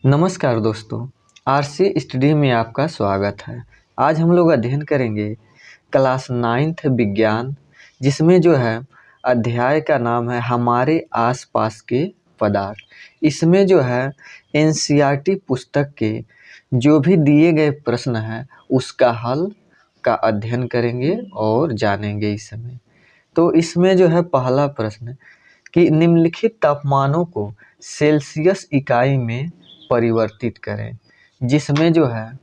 नमस्कार दोस्तों, RC study में आपका स्वागत है। आज हम लोग अध्ययन करेंगे क्लास 9th विज्ञान, जिसमें जो है अध्याय का नाम है हमारे आसपास के पदार्थ। इसमें जो है एनसीईआरटी पुस्तक के जो भी दिए गए प्रश्न हैं उसका हल का अध्ययन करेंगे और जानेंगे इसमें। तो इसमें जो है पहला प्रश्न कि निम्नलिखित तापमानों को सेल्सियस इकाई में परिवर्तित करें, जिसमें जो है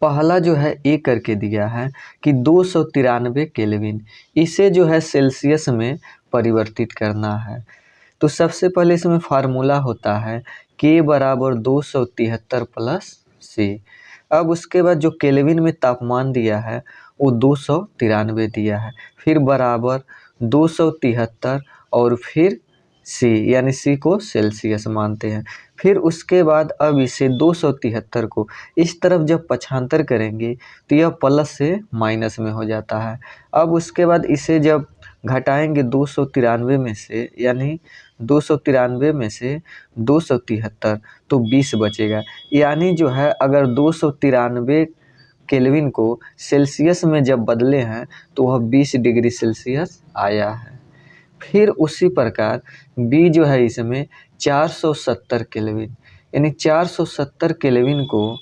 पहला जो है ए करके दिया है कि 293 केल्विन, इसे जो है सेल्सियस में परिवर्तित करना है। तो सबसे पहले इसमें फार्मूला होता है के बराबर 273 प्लस सी। अब उसके बाद जो केल्विन में तापमान दिया है वो 293 दिया है, फिर बराबर 273 और फिर सी, यानी सी को सेल्सियस मानते हैं। फिर उसके बाद अब इसे 273 को इस तरफ जब पक्षांतर करेंगे तो यह प्लस से माइनस में हो जाता है। अब उसके बाद इसे जब घटाएंगे 293 में से, यानी 293 में से 273 तो 20 बचेगा। यानी जो है अगर 293 केल्विन को सेल्सियस में जब बदले हैं तो वह 20 डिग्री सेल्सियस आया है। फिर उसी प्रकार बी जो है इसमें 470 केल्विन, यानी 470 केल्विन को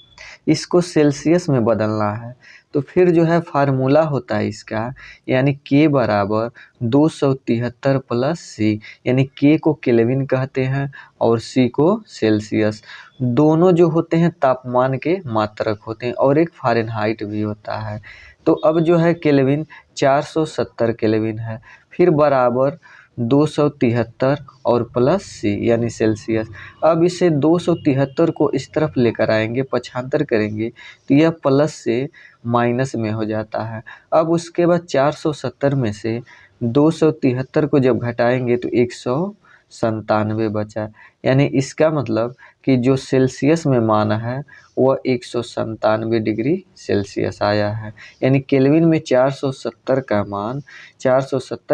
इसको सेल्सियस में बदलना है। तो फिर जो है फार्मूला होता है इसका, यानी के बराबर 273 प्लस सी, यानी के को केल्विन कहते हैं और सी को सेल्सियस। दोनों जो होते हैं तापमान के मात्रक होते हैं और एक फ़ारेनहाइट भी होता है। तो अब जो है केल्विन 470 केल्विन है, फिर बराबर 273 और प्लस सी यानी सेल्सियस। अब इसे 273 को इस तरफ लेकर आएंगे, पक्षांतर करेंगे तो यह प्लस से माइनस में हो जाता है। अब उसके बाद 470 में से 273 को जब घटाएंगे तो 197 बचा, यानी इसका मतलब कि जो सेल्सियस में मान है वह 197 डिग्री सेल्सियस आया है। यानी केल्विन में 470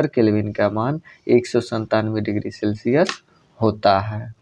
केल्विन का मान 197 डिग्री सेल्सियस होता है।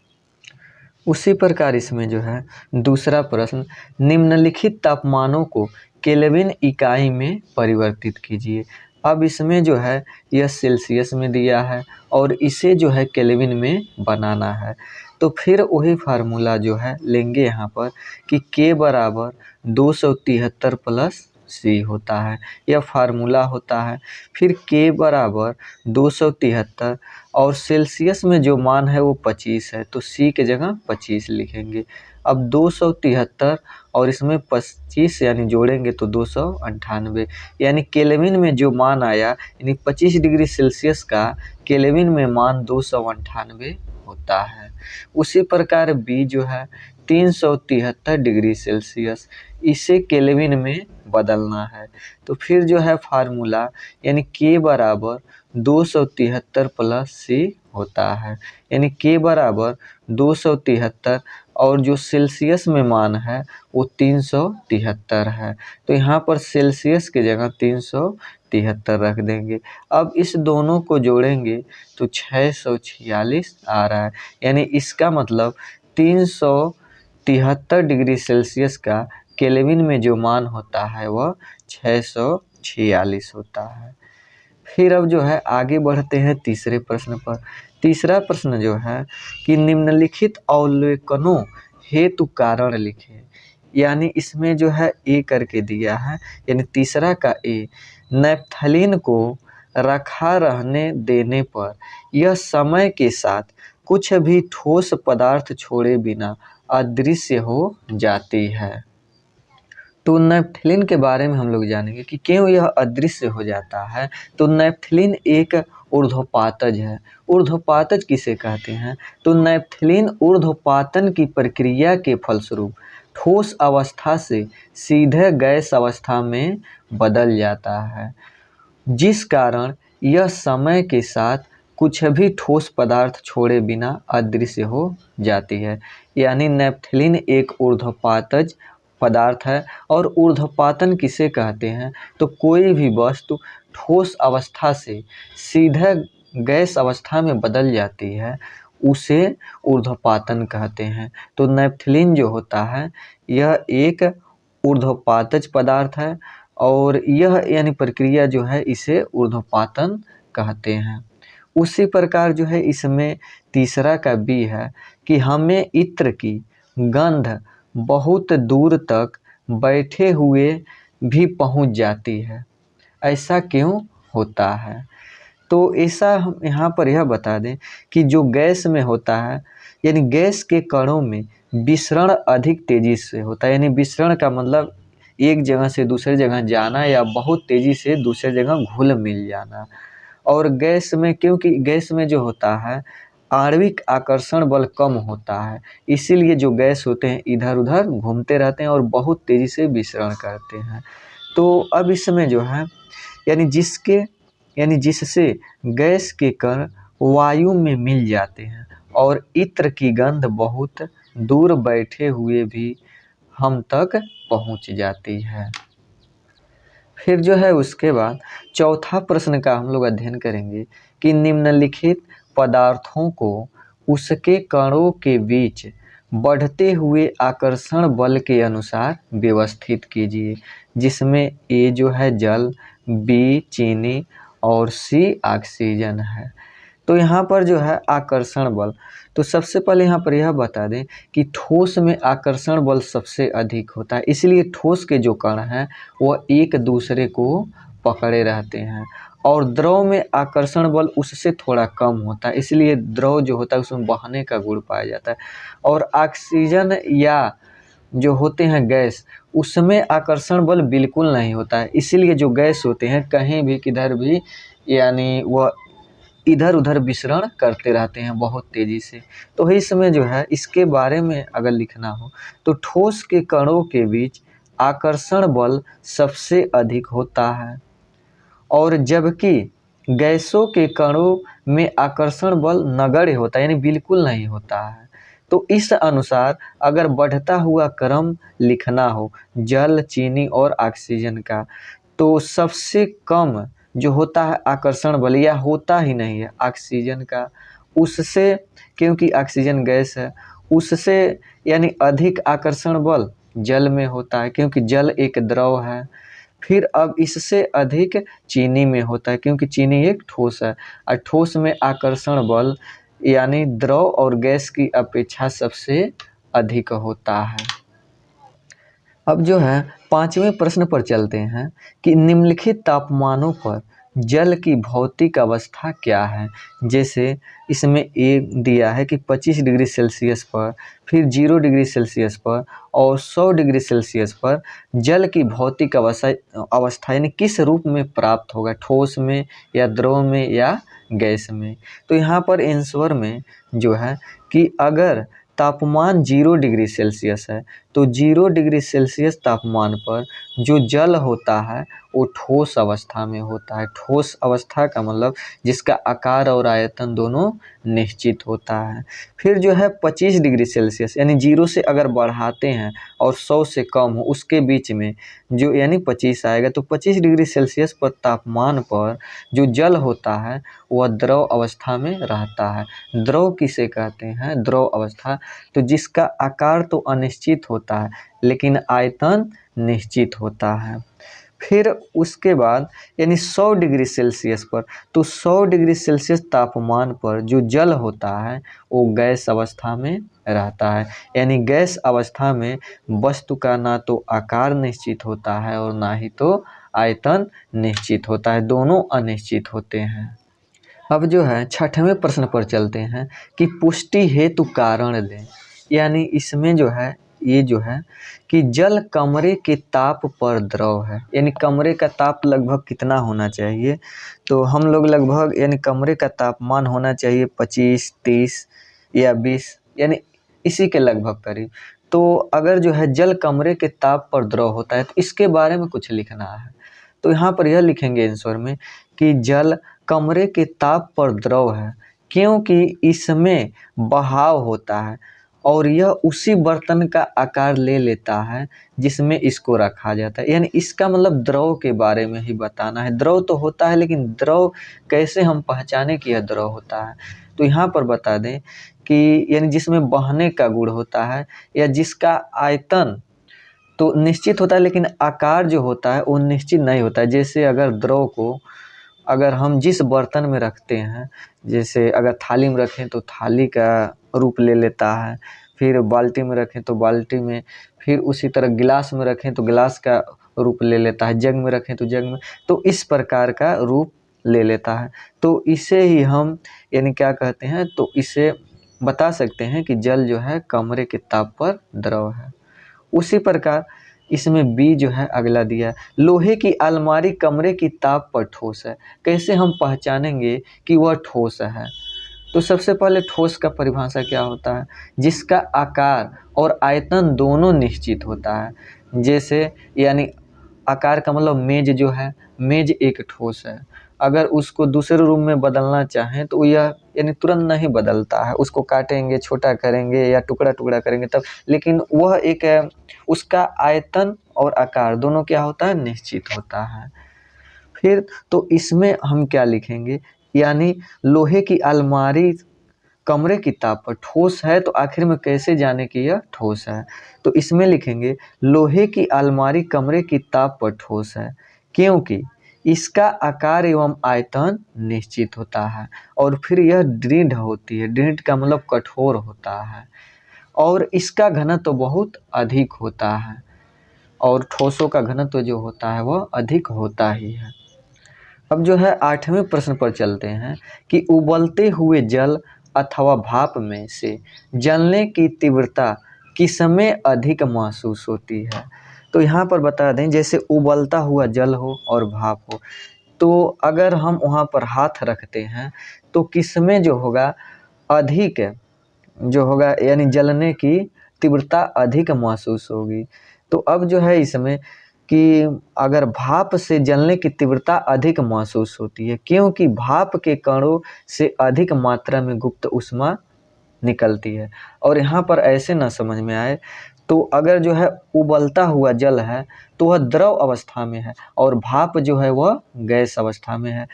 उसी प्रकार इसमें जो है दूसरा प्रश्न, निम्नलिखित तापमानों को केल्विन इकाई में परिवर्तित कीजिए। अब इसमें जो है यह सेल्सियस में दिया है और इसे जो है केल्विन में बनाना है। तो फिर वही फार्मूला जो है लेंगे यहाँ पर कि के बराबर 273 प्लस सी होता है, यह फार्मूला होता है। फिर के बराबर 273 और सेल्सियस में जो मान है वो 25 है, तो सी के जगह 25 लिखेंगे। अब 273 और इसमें 25 यानी जोड़ेंगे तो 298, यानी केल्विन में जो मान आया यानी 25 डिग्री सेल्सियस का केल्विन में मान 298 होता है। उसी प्रकार बी जो है 373 डिग्री सेल्सियस, इसे केल्विन में बदलना है। तो फिर जो है फार्मूला यानी के बराबर 273 प्लस सी होता है, यानी के बराबर 273 और जो सेल्सियस में मान है वो 373 है, तो यहाँ पर सेल्सियस की जगह 373 रख देंगे। अब इस दोनों को जोड़ेंगे तो 646 आ रहा है, यानी इसका मतलब 373 डिग्री सेल्सियस का केल्विन में जो मान होता है वह 646 होता है। फिर अब जो है आगे बढ़ते हैं तीसरे प्रश्न पर। तीसरा प्रश्न जो है कि निम्नलिखित अवलोकनों हेतु कारण लिखें, यानी इसमें जो है ए करके दिया है, यानी तीसरा का ए, नैप्थलीन को रखा रहने देने पर यह समय के साथ कुछ भी ठोस पदार्थ छोड़े बिना अदृश्य हो जाती है। तो नैप्थलीन के बारे में हम लोग जानेंगे कि क्यों यह अदृश्य हो जाता है। तो नैप्थलीन एक ऊर्ध्वपातज है। ऊर्ध्वपातज किसे कहते हैं? तो नैप्थलीन ऊर्ध्वपातन की प्रक्रिया के फलस्वरूप ठोस अवस्था से सीधे गैस अवस्था में बदल जाता है, जिस कारण यह समय के साथ कुछ भी ठोस पदार्थ छोड़े बिना अदृश्य हो जाती है। यानी नैप्थलीन एक ऊर्ध्वपातज पदार्थ है। और ऊर्ध्वपातन किसे कहते हैं? तो कोई भी वस्तु ठोस अवस्था से सीधे गैस अवस्था में बदल जाती है, उसे ऊर्ध्वपातन कहते हैं। तो नैप्थलीन जो होता है यह एक ऊर्ध्वपातज पदार्थ है और यह यानी प्रक्रिया जो है इसे ऊर्ध्वपातन कहते हैं। उसी प्रकार जो है इसमें तीसरा का बी है कि हमें इत्र की गंध बहुत दूर तक बैठे हुए भी पहुंच जाती है। ऐसा क्यों होता है? तो ऐसा हम यहाँ पर यह बता दें कि जो गैस में होता है यानी गैस के कणों में विसरण अधिक तेजी से होता है। यानी विसरण का मतलब एक जगह से दूसरी जगह जाना या बहुत तेजी से दूसरी जगह घुल मिल जाना। और गैस में क्योंकि गैस में जो होता है आणविक आकर्षण बल कम होता है, इसीलिए जो गैस होते हैं इधर उधर घूमते रहते हैं और बहुत तेजी से विसरण करते हैं। तो अब इसमें जो है यानी जिससे गैस के कण वायु में मिल जाते हैं और इत्र की गंध बहुत दूर बैठे हुए भी हम तक पहुंच जाती है। फिर जो है उसके बाद चौथा प्रश्न का हम लोग अध्ययन करेंगे कि निम्नलिखित पदार्थों को उसके कणों के बीच बढ़ते हुए आकर्षण बल के अनुसार व्यवस्थित कीजिए, जिसमें ए जो है जल, बी चीनी और सी ऑक्सीजन है। तो यहाँ पर जो है आकर्षण बल, तो सबसे पहले यहाँ पर यह बता दें कि ठोस में आकर्षण बल सबसे अधिक होता है, इसलिए ठोस के जो कण हैं वह एक दूसरे को पकड़े रहते हैं। और द्रव में आकर्षण बल उससे थोड़ा कम होता है, इसलिए द्रव जो होता है उसमें बहने का गुण पाया जाता है। और ऑक्सीजन या जो होते हैं गैस, उसमें आकर्षण बल बिल्कुल नहीं होता है, इसीलिए जो गैस होते हैं कहीं भी किधर भी यानी वह इधर उधर विचरण करते रहते हैं बहुत तेजी से। तो इसमें जो है इसके बारे में अगर लिखना हो तो ठोस के कणों के बीच आकर्षण बल सबसे अधिक होता है और जबकि गैसों के कणों में आकर्षण बल नगण्य होता है, यानी बिल्कुल नहीं होता है। तो इस अनुसार अगर बढ़ता हुआ क्रम लिखना हो जल, चीनी और ऑक्सीजन का, तो सबसे कम जो होता है आकर्षण बल या होता ही नहीं है ऑक्सीजन का, उससे क्योंकि ऑक्सीजन गैस है उससे यानी अधिक आकर्षण बल जल में होता है क्योंकि जल एक द्रव है। फिर अब इससे अधिक चीनी में होता है क्योंकि चीनी एक ठोस है और ठोस में आकर्षण बल यानी द्रव और गैस की अपेक्षा सबसे अधिक होता है। अब जो है पांचवें प्रश्न पर चलते हैं कि निम्नलिखित तापमानों पर जल की भौतिक अवस्था क्या है। जैसे इसमें ए दिया है कि 25 डिग्री सेल्सियस पर, फिर 0 डिग्री सेल्सियस पर और 100 डिग्री सेल्सियस पर जल की भौतिक अवस्था यानी किस रूप में प्राप्त होगा, ठोस में या द्रव में या गैस में। तो यहाँ पर आंसर में जो है कि अगर तापमान 0 डिग्री सेल्सियस है तो 0 डिग्री सेल्सियस तापमान पर जो जल होता है वो ठोस अवस्था में होता है। ठोस अवस्था का मतलब जिसका आकार और आयतन दोनों निश्चित होता है। फिर जो है 25 डिग्री सेल्सियस यानी 0 से अगर बढ़ाते हैं और 100 से कम हो उसके बीच में जो यानी 25 आएगा, तो 25 डिग्री सेल्सियस पर तापमान पर जो जल होता है वह द्रव अवस्था में रहता है। द्रव किसे कहते हैं? द्रव अवस्था, तो जिसका आकार तो अनिश्चित होता है लेकिन आयतन निश्चित होता है। फिर उसके बाद यानी 100 डिग्री सेल्सियस पर, तो 100 डिग्री सेल्सियस तापमान पर जो जल होता है वो गैस अवस्था में रहता है। यानी गैस अवस्था में वस्तु का ना तो आकार निश्चित होता है और ना ही तो आयतन निश्चित होता है, दोनों अनिश्चित होते हैं। अब जो है छठवें प्रश्न पर चलते हैं कि पुष्टि हेतु कारण दें। यानी इसमें जो है ये जो है कि जल कमरे के ताप पर द्रव है, यानी कमरे का ताप लगभग कितना होना चाहिए, तो हम लोग लगभग यानी कमरे का तापमान होना चाहिए 25, 30 या 20 यानी इसी के लगभग करीब। तो अगर जो है जल कमरे के ताप पर द्रव होता है तो इसके बारे में कुछ लिखना है। तो यहाँ पर यह लिखेंगे आंसर में कि जल कमरे के ताप पर द्रव है क्योंकि इसमें बहाव होता है और यह उसी बर्तन का आकार ले लेता है जिसमें इसको रखा जाता है। यानी इसका मतलब द्रव के बारे में ही बताना है। द्रव तो होता है लेकिन द्रव कैसे हम पहचाने कि यह द्रव होता है, तो यहाँ पर बता दें कि यानी जिसमें बहने का गुण होता है या जिसका आयतन तो निश्चित होता है लेकिन आकार जो होता है वो निश्चित नहीं होता है। जैसे अगर द्रव को अगर हम जिस बर्तन में रखते हैं, जैसे अगर थाली में रखें तो थाली का रूप ले लेता है, फिर बाल्टी में रखें तो बाल्टी में, फिर उसी तरह गिलास में रखें तो गिलास का रूप ले लेता है, जग में रखें तो जग में, तो इस प्रकार का रूप ले लेता है। तो इसे ही हम यानी क्या कहते हैं, तो इसे बता सकते हैं कि जल जो है कमरे के ताप पर द्रव है। उसी प्रकार इसमें बी जो है अगला दिया है, लोहे की अलमारी कमरे की ताप पर ठोस है। कैसे हम पहचानेंगे कि वह ठोस है? तो सबसे पहले ठोस का परिभाषा क्या होता है, जिसका आकार और आयतन दोनों निश्चित होता है। जैसे यानी आकार का मतलब मेज जो है, मेज एक ठोस है। अगर उसको दूसरे रूम में बदलना चाहें तो यह यानी तुरंत नहीं बदलता है, उसको काटेंगे, छोटा करेंगे या टुकड़ा टुकड़ा करेंगे तब, लेकिन वह एक उसका आयतन और आकार दोनों क्या होता है, निश्चित होता है। फिर तो इसमें हम क्या लिखेंगे, यानी लोहे की अलमारी कमरे की ताप पर ठोस है, तो आखिर में कैसे जाने कि यह ठोस है? तो इसमें लिखेंगे लोहे की अलमारी कमरे की ताप पर ठोस है क्योंकि इसका आकार एवं आयतन निश्चित होता है और फिर यह दृढ़ होती है, दृढ़ का मतलब कठोर होता है, और इसका घनत्व तो बहुत अधिक होता है, और ठोसों का घनत्व जो होता है वह अधिक होता ही है। अब जो है 8वें प्रश्न पर चलते हैं कि उबलते हुए जल अथवा भाप में से जलने की तीव्रता किस समय अधिक महसूस होती है? तो यहाँ पर बता दें, जैसे उबलता हुआ जल हो और भाप हो, तो अगर हम वहाँ पर हाथ रखते हैं तो किसमें जो होगा अधिक जो होगा यानी जलने की तीव्रता अधिक महसूस होगी। तो अब जो है इसमें कि अगर भाप से जलने की तीव्रता अधिक महसूस होती है क्योंकि भाप के कणों से अधिक मात्रा में गुप्त ऊष्मा निकलती है। और यहाँ पर ऐसे ना समझ में आए, तो अगर जो है उबलता हुआ जल है तो वह द्रव अवस्था में है और भाप जो है वह गैस अवस्था में है।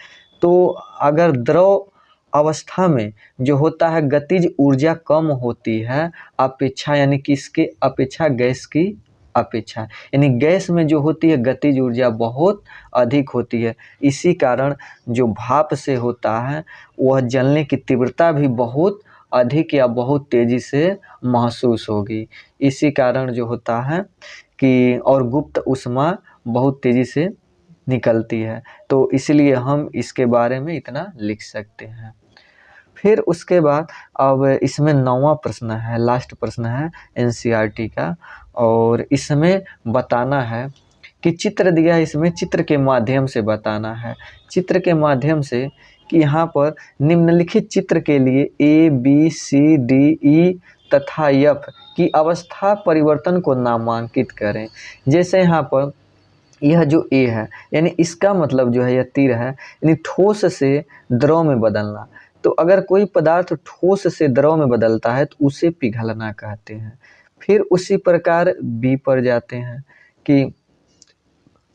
तो अगर द्रव अवस्था में जो होता है गतिज ऊर्जा कम होती है अपेक्षा, यानी किसके अपेक्षा, गैस की अपेक्षा, यानी गैस में जो होती है गतिज ऊर्जा बहुत अधिक होती है। इसी कारण जो भाप से होता है वह जलने की तीव्रता भी बहुत अधिक या बहुत तेज़ी से महसूस होगी। इसी कारण जो होता है कि और गुप्त ऊष्मा बहुत तेज़ी से निकलती है, तो इसलिए हम इसके बारे में इतना लिख सकते हैं। फिर उसके बाद अब इसमें 9वां प्रश्न है, लास्ट प्रश्न है एनसीईआरटी का, और इसमें बताना है कि चित्र दिया है, इसमें चित्र के माध्यम से बताना है, चित्र के माध्यम से कि यहाँ पर निम्नलिखित चित्र के लिए A B C D E तथा एफ की अवस्था परिवर्तन को नामांकित करें। जैसे यहाँ पर यह जो ए है यानी इसका मतलब जो है यह तीर है, यानी ठोस से द्रव में बदलना। तो अगर कोई पदार्थ ठोस से द्रव में बदलता है तो उसे पिघलना कहते हैं। फिर उसी प्रकार बी पर जाते हैं कि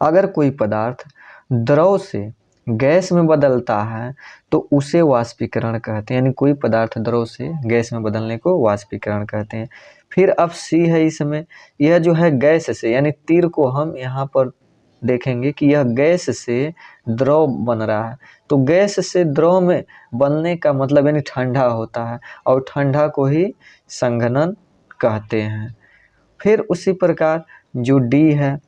अगर कोई पदार्थ द्रव से गैस में बदलता है तो उसे वाष्पीकरण कहते हैं, यानी कोई पदार्थ द्रव से गैस में बदलने को वाष्पीकरण कहते हैं। फिर अब सी है, इसमें यह जो है गैस से, यानी तीर को हम यहाँ पर देखेंगे कि यह गैस से द्रव बन रहा है, तो गैस से द्रव में बनने का मतलब यानी ठंडा होता है और ठंडा को ही संघनन कहते हैं। फिर उसी प्रकार जो डी है,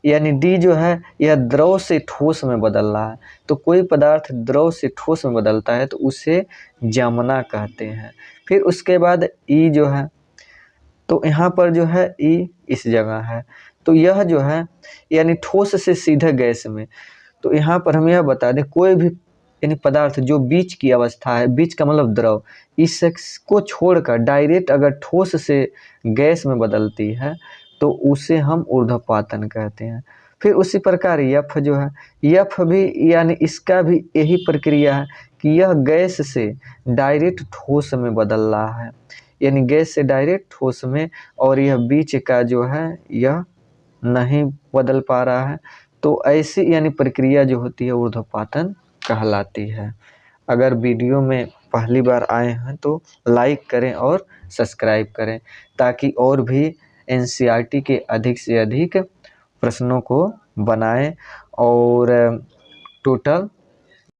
यानी डी जो है यह द्रव से ठोस में बदल रहा है, तो कोई पदार्थ द्रव से ठोस में बदलता है तो उसे जमना कहते हैं। फिर उसके बाद ई जो है, तो यहाँ पर जो है ई इस जगह है, तो यह जो है यानी ठोस से सीधे गैस में। तो यहाँ पर हम यह बता दें कोई भी यानी पदार्थ जो बीच की अवस्था है, बीच का मतलब द्रव, इसको छोड़कर डायरेक्ट अगर ठोस से गैस में बदलती है तो उसे हम ऊर्ध्वपातन कहते हैं। फिर उसी प्रकार यफ जो है, यफ भी यानी इसका भी यही प्रक्रिया है कि यह गैस से डायरेक्ट ठोस में बदल रहा है, यानी गैस से डायरेक्ट ठोस में, और यह बीच का जो है यह नहीं बदल पा रहा है, तो ऐसी यानी प्रक्रिया जो होती है ऊर्ध्वपातन कहलाती है। अगर वीडियो में पहली बार आए हैं तो लाइक करें और सब्सक्राइब करें, ताकि और भी एनसीईआरटी के अधिक से अधिक प्रश्नों को बनाएं और टोटल